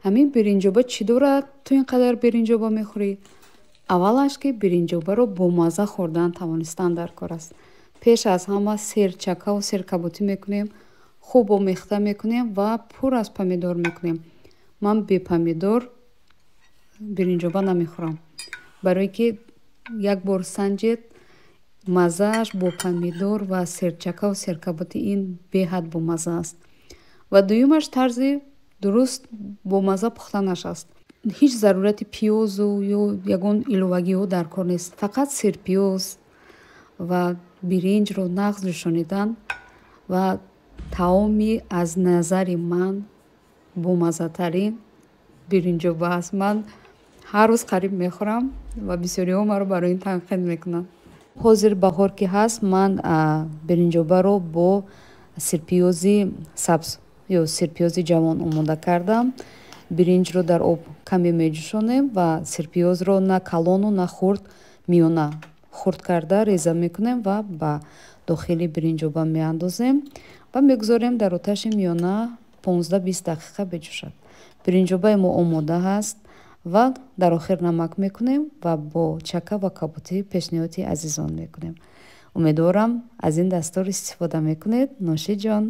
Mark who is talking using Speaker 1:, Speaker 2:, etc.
Speaker 1: ҳамин биринҷоба чӣ дорад ту ин қадар биринҷоба мехӯрӣ? аввалаш ки биринҷобаро бо мазза хӯрдан тавонистан дар кор аст. пеш аз ҳама серчакаву серкабутӣ мекунем, хуб омехта мекунем ва пур аз помидор мекунем. ман бе помидор биринҷоба намехӯрам, барое ки як бор санҷед, маззааш бо помидор ва серчакаву серкабутӣ ин беҳад бомазза аст. ва дуюмаш тарзи дуруст бомазза пухтанаш аст. ҳеҷ зарурати пиёзу ё ягон иловагиҳо дар кор нест. Фақат серпиёз ва биринҷро нағз ҷӯшонидан ва таоми аз назари ман бомаззатарин биринҷоба аст. Ман ҳар рӯз қариб мехӯрам ва бисёриҳо маро барои ин танқид мекунанд. ҳозир баҳор ки ҳаст, ман биринҷобаро бо сирпиёзи сабз ё сирпиёзи ҷавон омода кардам. Биринҷро дар об каме меҷӯшонем ва сирпиёзро на калону на хурд миёна хурд карда реза мекунем ва ба дохили биринҷоба меандозем ва мегузорем дар оташи миёна 15-20 дақиқа беҷӯшад. Биринҷобаи мо омода ҳаст ва дар охир намак мекунем ва бо чака ва кабутӣ пешниҳоди азизон мекунем. Умедворам аз ин дастур истифода мекунед. Нӯшиҷон.